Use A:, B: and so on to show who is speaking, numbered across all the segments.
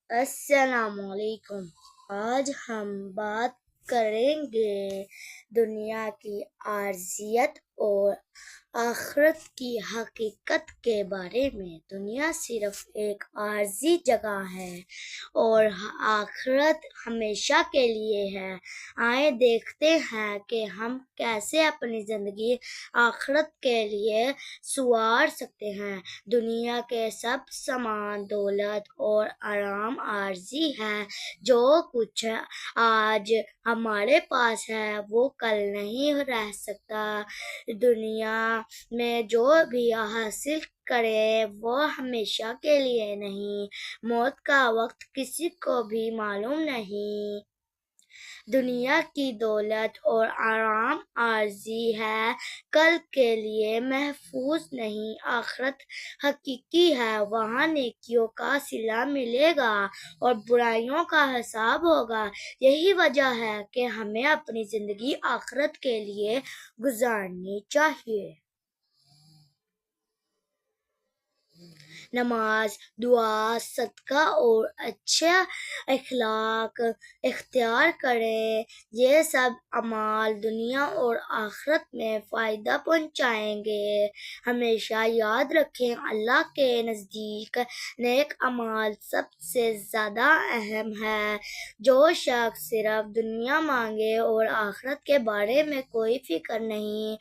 A: السلام علیکم۔ آج ہم بات کریں گے دنیا کی عارضیت اور آخرت کی حقیقت کے بارے میں۔ دنیا صرف ایک عارضی جگہ ہے اور آخرت ہمیشہ کے لیے ہے۔ آئیں دیکھتے ہیں کہ ہم کیسے اپنی زندگی آخرت کے لیے سنوار سکتے ہیں۔ دنیا کے سب سامان، دولت اور آرام عارضی ہے۔ جو کچھ آج ہمارے پاس ہے وہ کل نہیں رہ سکتا۔ دنیا میں جو بھی حاصل کرے وہ ہمیشہ کے لیے نہیں۔ موت کا وقت کسی کو بھی معلوم نہیں۔ دنیا کی دولت اور آرام عارضی ہے، کل کے لیے محفوظ نہیں۔ آخرت حقیقی ہے، وہاں نیکیوں کا صلہ ملے گا اور برائیوں کا حساب ہوگا۔ یہی وجہ ہے کہ ہمیں اپنی زندگی آخرت کے لیے گزارنی چاہیے۔ نماز، دعا، صدقہ اور اچھے اخلاق اختیار کریں۔ یہ سب اعمال دنیا اور آخرت میں فائدہ پہنچائیں گے۔ ہمیشہ یاد رکھیں، اللہ کے نزدیک نیک اعمال سب سے زیادہ اہم ہے۔ جو شخص صرف دنیا مانگے اور آخرت کے بارے میں کوئی فکر نہیں،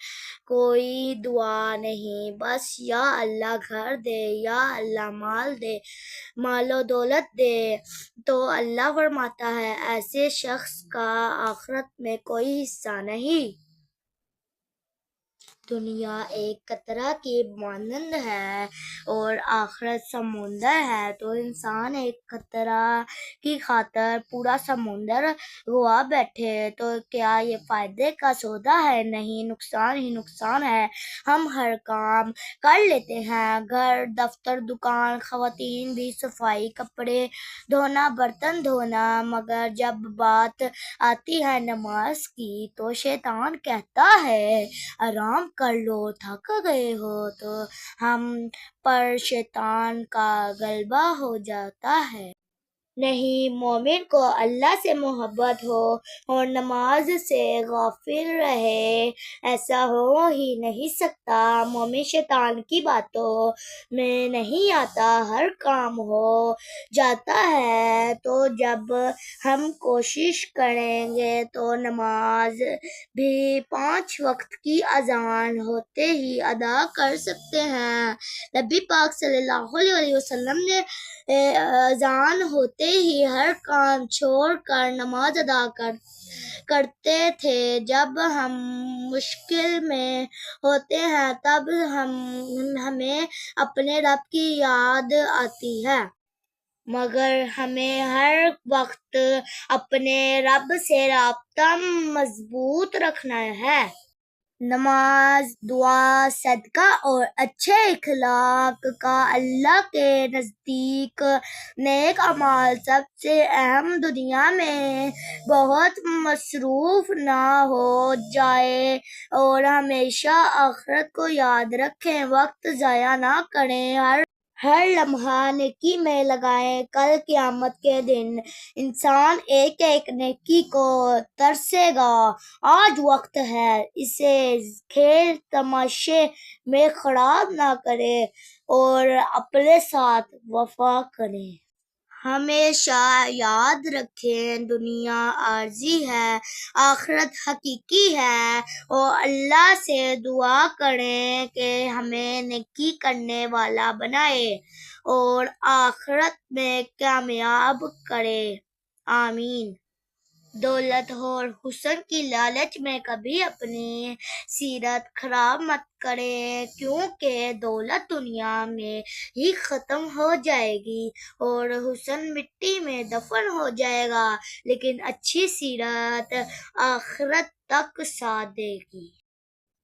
A: کوئی دعا نہیں، بس یا اللہ گھر دے، یا اللہ مال و دولت دے، تو اللہ فرماتا ہے ایسے شخص کا آخرت میں کوئی حصہ نہیں۔ دنیا ایک قطرہ کی مانند ہے اور آخرت سمندر ہے، تو انسان ایک قطرہ کی خاطر پورا سمندر گنوا بیٹھے تو کیا یہ فائدے کا سودا ہے؟ نہیں، نقصان ہی نقصان ہے۔ ہم ہر کام کر لیتے ہیں، گھر، دفتر، دکان، خواتین بھی صفائی، کپڑے دھونا، برتن دھونا، مگر جب بات آتی ہے نماز کی تو شیطان کہتا ہے آرام کر لو، تھک گئے ہو، تو ہم پر شیطان کا غلبہ ہو جاتا ہے۔ نہیں، مومن کو اللہ سے محبت ہو اور نماز سے غافل رہے، ایسا ہو ہی نہیں سکتا۔ مومن شیطان کی باتوں میں نہیں آتا، ہر کام ہو جاتا ہے۔ تو جب ہم کوشش کریں گے تو نماز بھی 5 وقت کی اذان ہوتے ہی ادا کر سکتے ہیں۔ نبی پاک صلی اللہ علیہ وسلم نے اذان ہوتے ہی ہر کام چھوڑ کر نماز ادا کرتے تھے۔ جب ہم مشکل میں ہوتے ہیں تب ہمیں اپنے رب کی یاد آتی ہے، مگر ہمیں ہر وقت اپنے رب سے رابطہ مضبوط رکھنا ہے۔ نماز، دعا، صدقہ اور اچھے اخلاق کا اللہ کے نزدیک نیک اعمال سب سے اہم۔ دنیا میں بہت مصروف نہ ہو جائیں اور ہمیشہ آخرت کو یاد رکھیں۔ وقت ضائع نہ کریں، ہر لمحہ نیکی میں لگائیں۔ کل قیامت کے دن انسان ایک ایک نیکی کو ترسے گا۔ آج وقت ہے، اسے کھیل تماشے میں خراب نہ کریں اور اپنے ساتھ وفا کریں۔ ہمیشہ یاد رکھیں، دنیا عارضی ہے، آخرت حقیقی ہے، اور اللہ سے دعا کریں کہ ہمیں نیکی کرنے والا بنائے اور آخرت میں کامیاب کرے۔ آمین۔ دولت اور حسن کی لالچ میں کبھی اپنی سیرت خراب مت کریں، کیونکہ دولت دنیا میں ہی ختم ہو جائے گی اور حسن مٹی میں دفن ہو جائے گا، لیکن اچھی سیرت آخرت تک ساتھ دے گی۔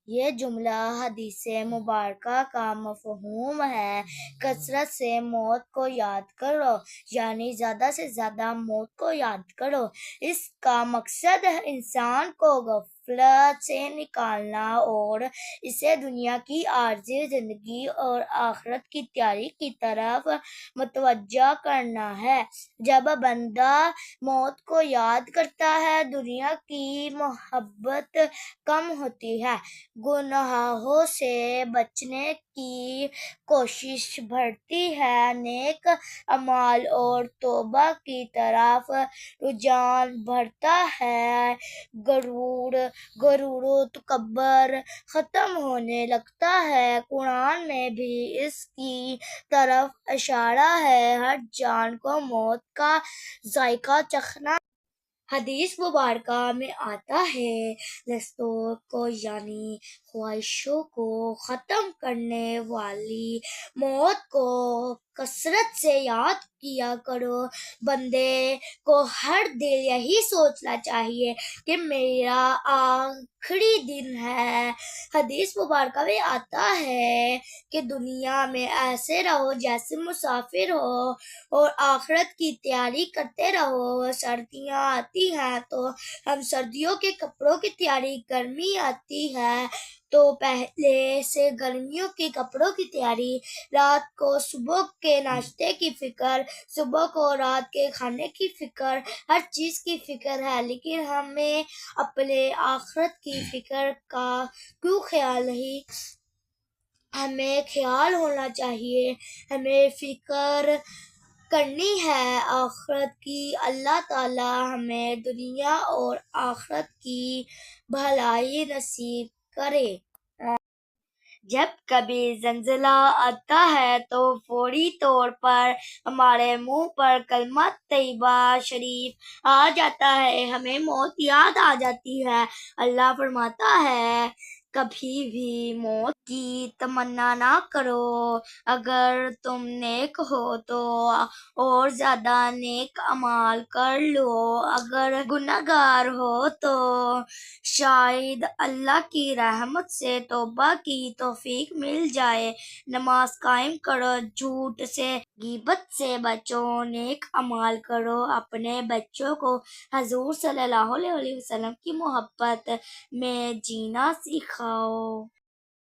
A: یہ جملہ حدیث مبارکہ کا مفہوم ہے۔ کثرت سے موت کو یاد کرو، یعنی زیادہ سے زیادہ موت کو یاد کرو۔ اس کا مقصد انسان کو غفلت سے نکالنا اور اسے دنیا کی عارضی زندگی اور آخرت کی تیاری کی طرف متوجہ کرنا ہے۔ جب بندہ موت کو یاد کرتا ہے دنیا کی محبت کم ہوتی ہے، گناہوں سے بچنے کی کوشش بڑھتی ہے، نیک اعمال اور توبہ کی طرف رجحان بڑھتا ہے، غرور و تکبر ختم ہونے لگتا ہے۔ قرآن میں بھی اس کی طرف اشارہ ہے۔ ہر جان کو موت کا ذائقہ چکھنا حدیث مبارکہ میں آتا ہے، دستور کو یعنی خواہشوں کو ختم کرنے والی موت کو کثرت سے یاد کیا کرو۔ بندے کو ہر دن یہی سوچنا چاہیے کہ میرا آخری دن ہے۔ حدیث مبارکہ میں آتا ہے کہ دنیا میں ایسے رہو جیسے مسافر ہو اور آخرت کی تیاری کرتے رہو۔ سردیاں آتی ہیں تو ہم سردیوں کے کپڑوں کی تیاری، گرمی آتی ہے تو پہلے سے گرمیوں کے کپڑوں کی تیاری، رات کو صبح کے ناشتے کی فکر، صبح کو رات کے کھانے کی فکر، ہر چیز کی فکر ہے، لیکن ہمیں اپنے آخرت کی فکر کا کیوں خیال نہیں؟ ہمیں خیال ہونا چاہیے، ہمیں فکر کرنی ہے آخرت کی۔ اللہ تعالی ہمیں دنیا اور آخرت کی بھلائی نصیب کرے۔ جب کبھی زلزلہ آتا ہے تو فوری طور پر ہمارے منہ پر کلمہ طیبہ شریف آ جاتا ہے، ہمیں موت یاد آ جاتی ہے۔ اللہ فرماتا ہے کبھی بھی موت کی تمنا نہ کرو، اگر تم نیک ہو تو اور زیادہ نیک اعمال کر لو، اگر گنہگار ہو تو شاید اللہ کی رحمت سے توبہ کی توفیق مل جائے۔ نماز قائم کرو، جھوٹ سے غیبت سے بچو، نیک اعمال کرو، اپنے بچوں کو حضور صلی اللہ علیہ وسلم کی محبت میں جینا سکھاؤ۔